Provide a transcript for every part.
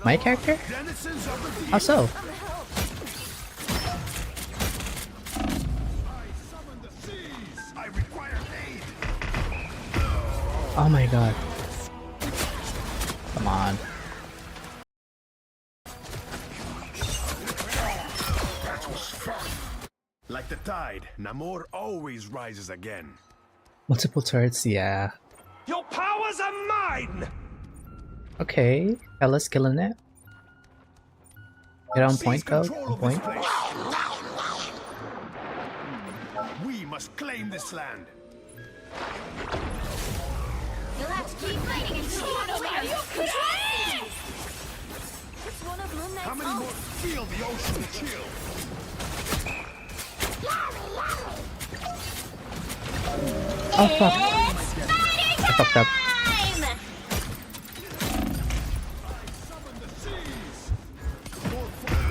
My character? How so? Oh my god. Come on. Like the tide, Namor always rises again. Multiple turrets, yeah. Your powers are mine! Okay, Ella's killing it. Get on point, though. On point. We must claim this land. You'll have to keep fighting until you clear your control. It's one of Moon Knight's How many more feel the ocean chill? Oh fuck. I fucked up.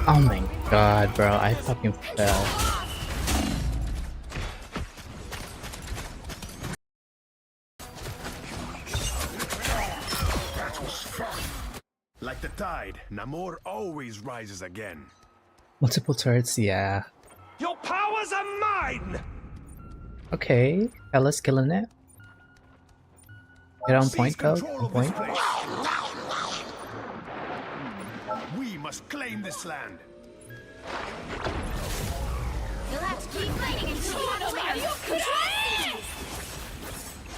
Oh my god, bro. I fucking fell. Like the tide, Namor always rises again. Multiple turrets, yeah. Your powers are mine! Okay, Ella's killing it. Get on point, though. On point. We must claim this land. You'll have to keep fighting until you clear your control.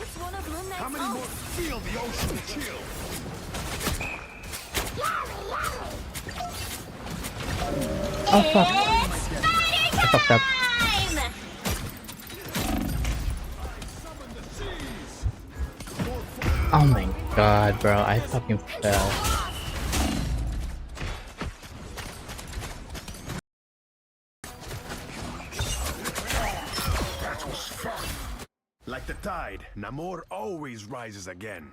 It's one of Moon Knight's How many more feel the ocean chill? Oh fuck. I fucked up. Oh my god, bro. I fucking fell. Like the tide, Namor always rises again.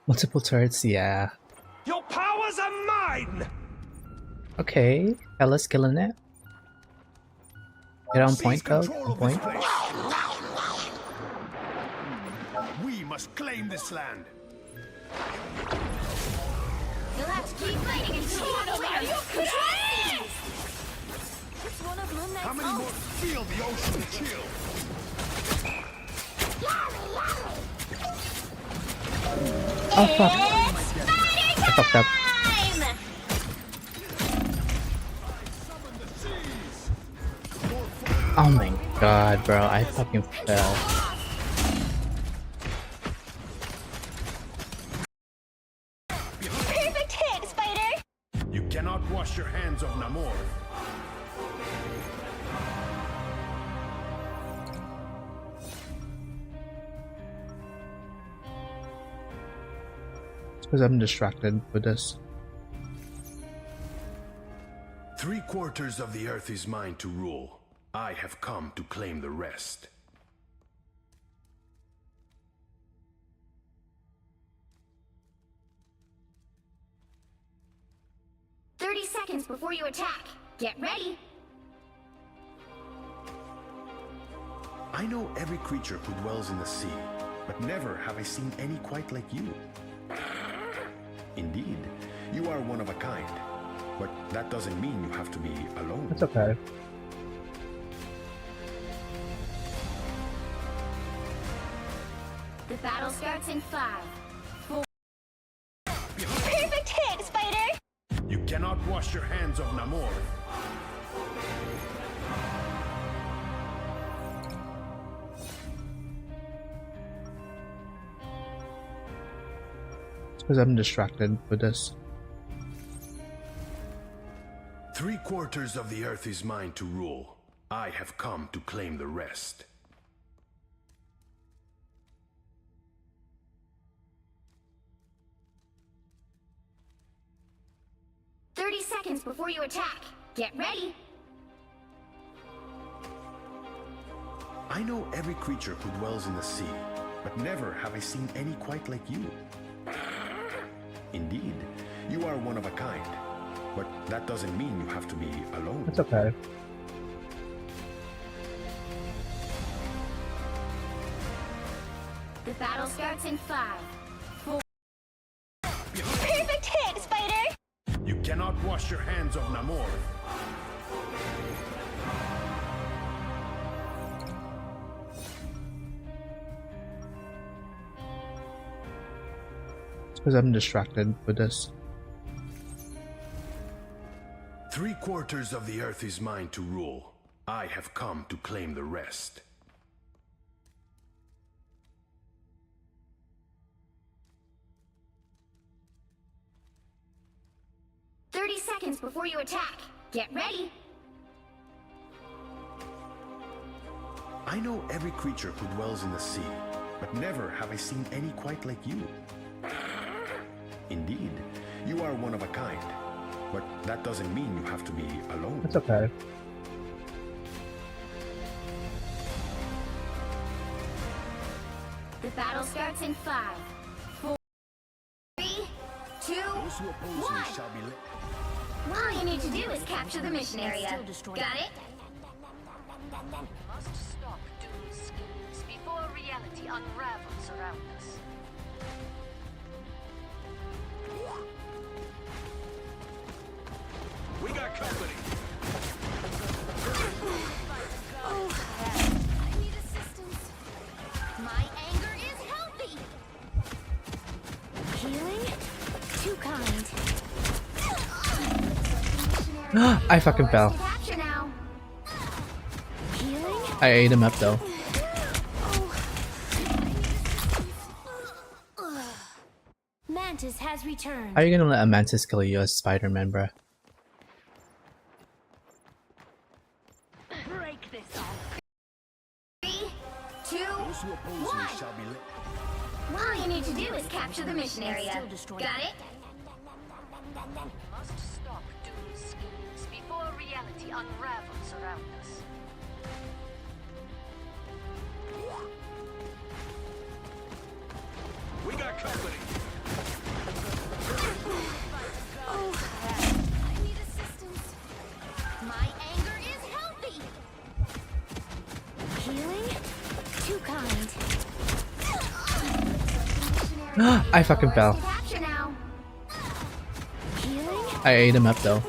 Multiple turrets, yeah. Your powers are mine! Okay, Ella's killing it. Get on point, though. On point. We must claim this land. You'll have to keep fighting until you clear your control. It's one of Moon Knight's How many more feel the ocean chill? Oh fuck. I fucked up. Oh my god, bro. I fucking fell. Perfect hit, Spider! You cannot wash your hands of Namor. Because I'm distracted with this. 3/4 of the earth is mine to rule. I have come to claim the rest. Seconds before you attack. Get ready. I know every creature who dwells in the sea, but never have I seen any quite like you. Indeed, you are one of a kind, but that doesn't mean you have to be alone. It's okay. The battle starts in 5, 4. Perfect hit, Spider! You cannot wash your hands of Namor. Because I'm distracted with this. 3/4 of the earth is mine to rule. I have come to claim the rest. Seconds before you attack. Get ready. I know every creature who dwells in the sea, but never have I seen any quite like you. Indeed, you are one of a kind, but that doesn't mean you have to be alone. It's okay. The battle starts in 5, 4. Perfect hit, Spider! You cannot wash your hands of Namor. Because I'm distracted with this. 3/4 of the earth is mine to rule. I have come to claim the rest. Seconds before you attack. Get ready. I know every creature who dwells in the sea, but never have I seen any quite like you. Indeed, you are one of a kind, but that doesn't mean you have to be alone. It's okay. The battle starts in 5, 4, 3, 2, Those who oppose me 1. shall be All you need to do is capture the mission area. Got it? Must stop Doom's schemes before reality unravels around us. We got company. I need assistance. My anger is healthy. Healing? Too kind. I fucking fell. Capture now. Healing? I ate him up though. Mantis has returned. How are you gonna let a mantis kill you as Spider-Man, bruh? Break this off. 3, 2, Those who oppose me 1. shall be All you need to do is capture the mission area. Got it? Must stop Doom's schemes before reality unravels around us. We got company. I need assistance. My anger is healthy. Healing? Too kind. I fucking fell. Capture now. Healing? I ate him up though.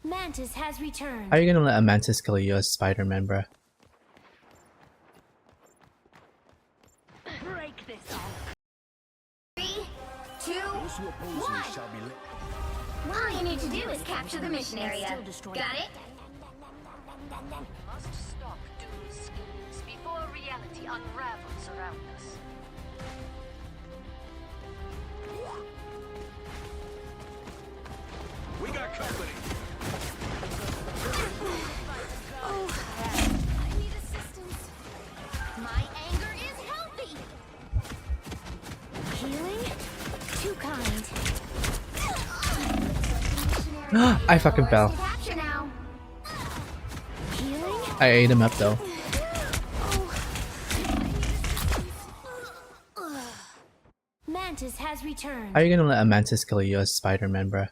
Mantis has returned. How are you gonna let a mantis kill you as Spider-Man, bruh? Break this off. 3, 2, Those who oppose me 1. shall be All you need to do is capture the mission area. Got it? Must stop Doom's schemes before reality unravels around us. We got company. I need assistance. My anger is healthy. Healing? Too kind. I fucking fell. Capture now. Healing? I ate him up though. Mantis has returned. How are you gonna let a mantis kill you as Spider-Man, bruh?